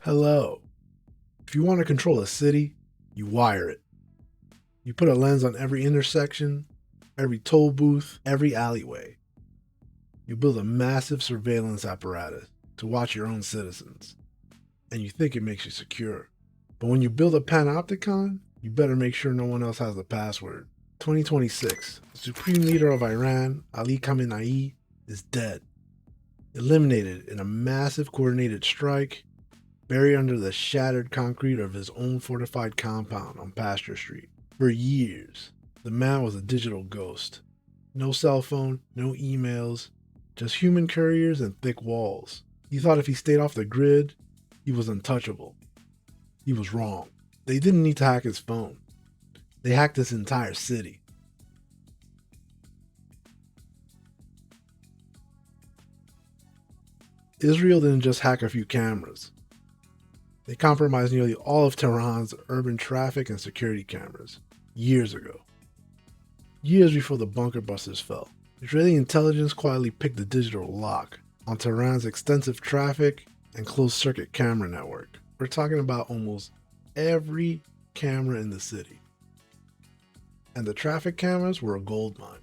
Hello. If you want to control a city, you wire it. You put a lens on every intersection, every toll booth, every alleyway. You build a massive surveillance apparatus to watch your own citizens. And you think it makes you secure. But when you build a panopticon, you better make sure no one else has the password. 2026, the supreme leader of Iran, Ali Khamenei, is dead. Eliminated in a massive coordinated strike, buried under the shattered concrete of his own fortified compound on Pasture Street. For years, the man was a digital ghost. No cell phone, no emails, just human couriers and thick walls. He thought if he stayed off the grid, he was untouchable. He was wrong. They didn't need to hack his phone. They hacked his entire city. Israel didn't just hack a few cameras. They compromised nearly all of Tehran's urban traffic and security cameras years ago. Years before the bunker busters fell, Israeli intelligence quietly picked the digital lock on Tehran's extensive traffic and closed-circuit camera network. We're talking about almost every camera in the city. And the traffic cameras were a goldmine.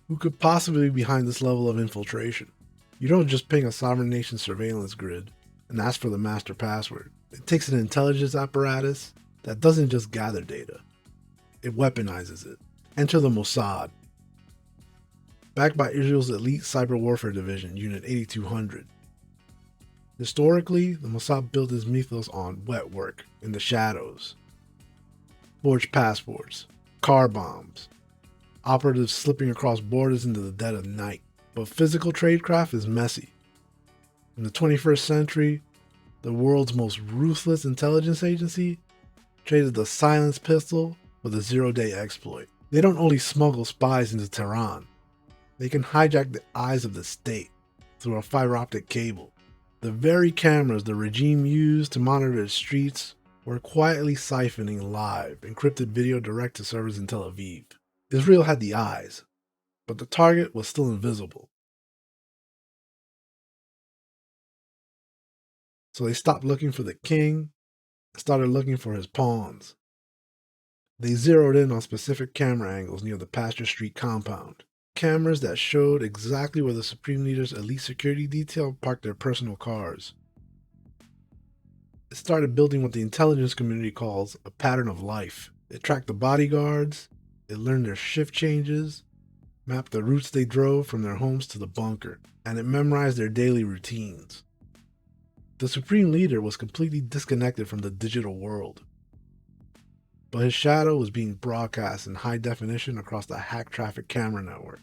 Who could possibly be behind this level of infiltration? You don't just ping a sovereign nation surveillance grid and ask for the master password. It takes an intelligence apparatus that doesn't just gather data. It weaponizes it. Enter the Mossad. Backed by Israel's elite cyber warfare division, Unit 8200. Historically, the Mossad built its mythos on wet work in the shadows. Forged passports, car bombs, operatives slipping across borders into the dead of night. But physical tradecraft is messy. In the 21st century, the world's most ruthless intelligence agency traded the silenced pistol for the zero-day exploit. They don't only smuggle spies into Tehran, they can hijack the eyes of the state through a fiber optic cable. The very cameras the regime used to monitor its streets were quietly siphoning live, encrypted video direct to servers in Tel Aviv. Israel had the eyes, but the target was still invisible. So they stopped looking for the king and started looking for his pawns. They zeroed in on specific camera angles near the Pasture Street compound. Cameras that showed exactly where the Supreme Leader's elite security detail parked their personal cars. It started building what the intelligence community calls a pattern of life. It tracked the bodyguards, it learned their shift changes, mapped the routes they drove from their homes to the bunker, and it memorized their daily routines. The Supreme Leader was completely disconnected from the digital world, but his shadow was being broadcast in high definition across the hack traffic camera network.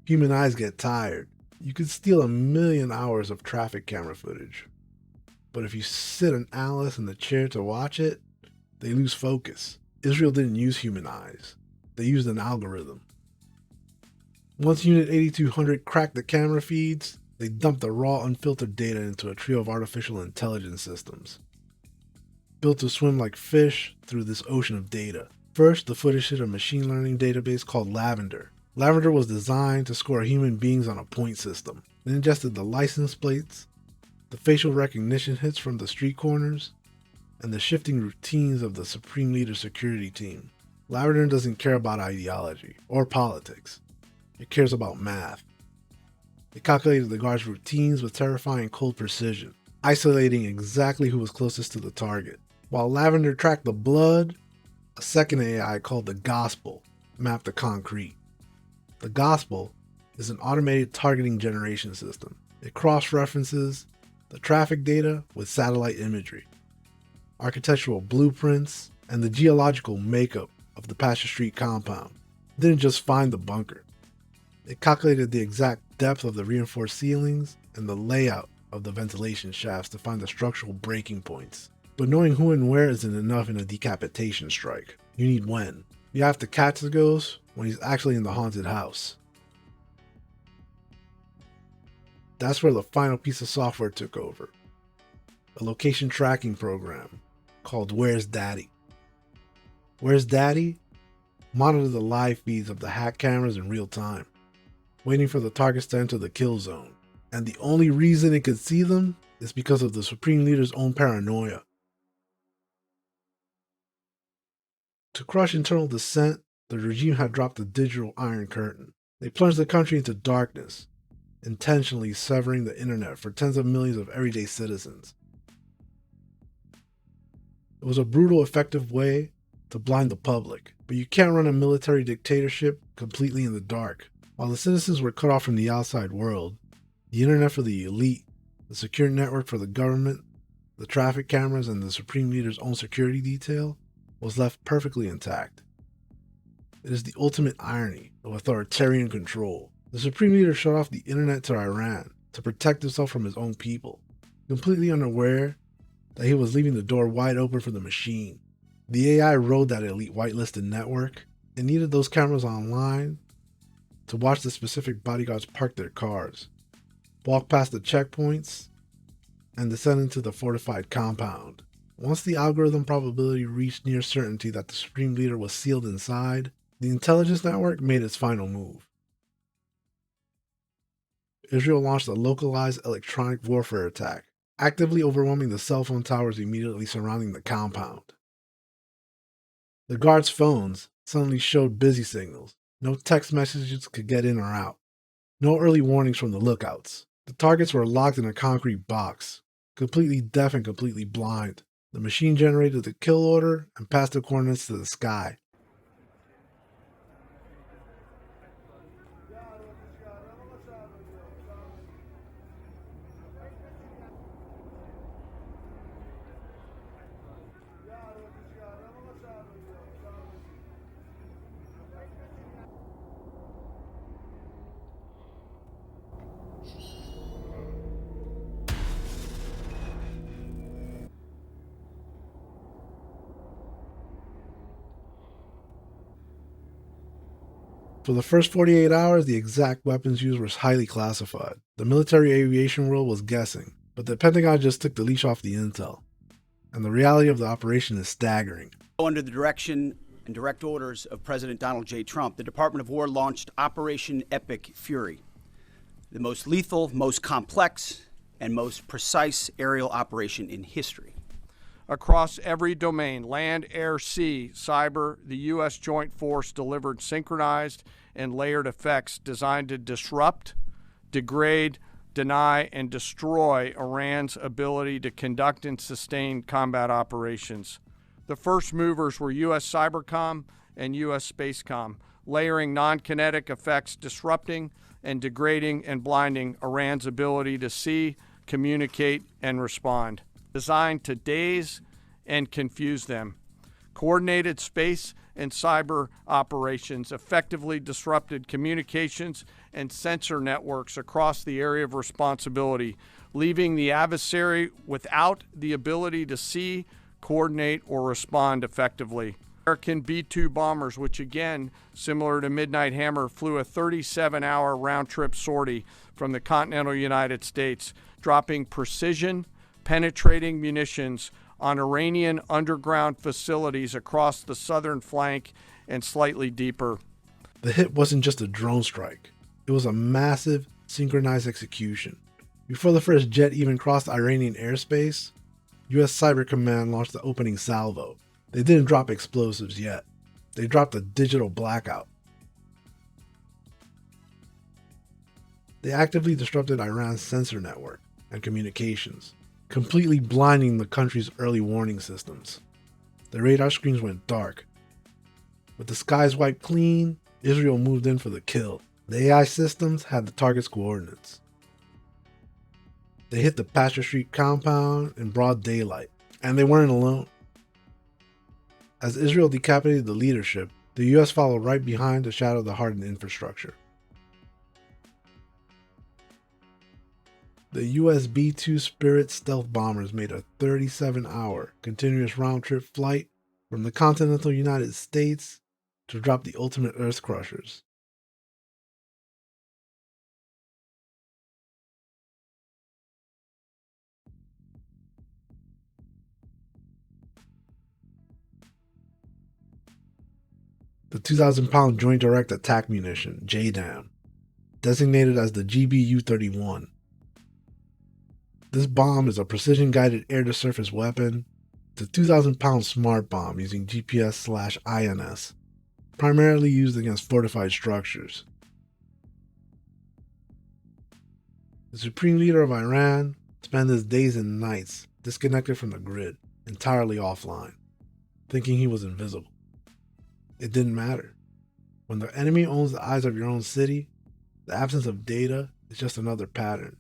Human eyes get tired. You could steal 1,000,000 hours of traffic camera footage, but if you sit an analyst in the chair to watch it, they lose focus. Israel didn't use human eyes. They used an algorithm. Once Unit 8200 cracked the camera feeds, they dumped the raw, unfiltered data into a trio of artificial intelligence systems, built to swim like fish through this ocean of data. First, the footage hit a machine learning database called Lavender. Lavender was designed to score human beings on a point system. It ingested the license plates, the facial recognition hits from the street corners, and the shifting routines of the Supreme Leader security team. Lavender doesn't care about ideology or politics. It cares about math. It calculated the guards' routines with terrifying cold precision, isolating exactly who was closest to the target. While Lavender tracked the blood, a second AI called the Gospel mapped the concrete. The Gospel is an automated targeting generation system. It cross-references the traffic data with satellite imagery, architectural blueprints, and the geological makeup of the Pasture Street compound. It didn't just find the bunker. It calculated the exact depth of the reinforced ceilings and the layout of the ventilation shafts to find the structural breaking points. But knowing who and where isn't enough in a decapitation strike. You need when. You have to catch the ghost when he's actually in the haunted house. That's where the final piece of software took over. A location tracking program called Where's Daddy. Where's Daddy monitored the live feeds of the hack cameras in real time, waiting for the targets to enter the kill zone. And the only reason it could see them is because of the Supreme Leader's own paranoia. To crush internal dissent, the regime had dropped the digital Iron Curtain. They plunged the country into darkness, intentionally severing the internet for tens of millions of everyday citizens. It was a brutal, effective way to blind the public, but you can't run a military dictatorship completely in the dark. While the citizens were cut off from the outside world, the internet for the elite, the secure network for the government, the traffic cameras, and the Supreme Leader's own security detail was left perfectly intact. It is the ultimate irony of authoritarian control. The Supreme Leader shut off the internet to Iran to protect himself from his own people, completely unaware that he was leaving the door wide open for the machine. The AI rode that elite whitelisted network and needed those cameras online to watch the specific bodyguards park their cars, walk past the checkpoints, and descend into the fortified compound. Once the algorithm probability reached near certainty that the Supreme Leader was sealed inside, the intelligence network made its final move. Israel launched a localized electronic warfare attack, actively overwhelming the cell phone towers immediately surrounding the compound. The guards' phones suddenly showed busy signals. No text messages could get in or out. No early warnings from the lookouts. The targets were locked in a concrete box, completely deaf and completely blind. The machine generated the kill order and passed the coordinates to the sky. For the first 48 hours, the exact weapons used were highly classified. The military aviation world was guessing, but the Pentagon just took the leash off the intel. And the reality of the operation is staggering. Under the direction and direct orders of President Donald J. Trump, the Department of War launched Operation Epic Fury, the most lethal, most complex, and most precise aerial operation in history. Across every domain, land, air, sea, cyber, the U.S. Joint Force delivered synchronized and layered effects designed to disrupt, degrade, deny, and destroy Iran's ability to conduct and sustain combat operations. The first movers were U.S. Cybercom and U.S. Spacecom, layering non-kinetic effects disrupting and degrading and blinding Iran's ability to see, communicate, and respond. Designed to daze and confuse them. Coordinated space and cyber operations effectively disrupted communications and sensor networks across the area of responsibility, leaving the adversary without the ability to see, coordinate, or respond effectively. American B-2 bombers, which again, similar to Midnight Hammer, flew a 37-hour round-trip sortie from the continental United States, dropping precision, penetrating munitions on Iranian underground facilities across the southern flank and slightly deeper. The hit wasn't just a drone strike. It was a massive, synchronized execution. Before the first jet even crossed Iranian airspace, U.S. Cyber Command launched the opening salvo. They didn't drop explosives yet. They dropped a digital blackout. They actively disrupted Iran's sensor network and communications, completely blinding the country's early warning systems. The radar screens went dark. With the skies wiped clean, Israel moved in for the kill. The AI systems had the target's coordinates. They hit the Pastor Street compound in broad daylight, and they weren't alone. As Israel decapitated the leadership, the US followed right behind to shadow the hardened infrastructure. The US B-2 Spirit stealth bombers made a 37-hour continuous round-trip flight from the continental United States to drop the ultimate Earth crushers. The 2,000-pound Joint Direct Attack Munition, JDAM, designated as the GBU-31, This bomb is a precision-guided air-to-surface weapon. It's a 2,000-pound smart bomb using GPS/INS, primarily used against fortified structures. The supreme leader of Iran spent his days and nights disconnected from the grid, entirely offline, thinking he was invisible. It didn't matter. When the enemy owns the eyes of your own city, the absence of data is just another pattern.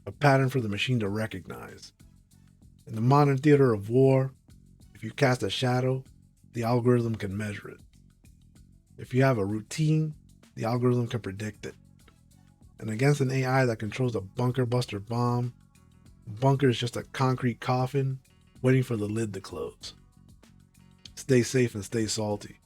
A pattern for the machine to recognize. In the modern theater of war, if you cast a shadow, the algorithm can measure it. If you have a routine, the algorithm can predict it. And against an AI that controls a bunker buster bomb, a bunker is just a concrete coffin waiting for the lid to close. Stay safe and stay salty.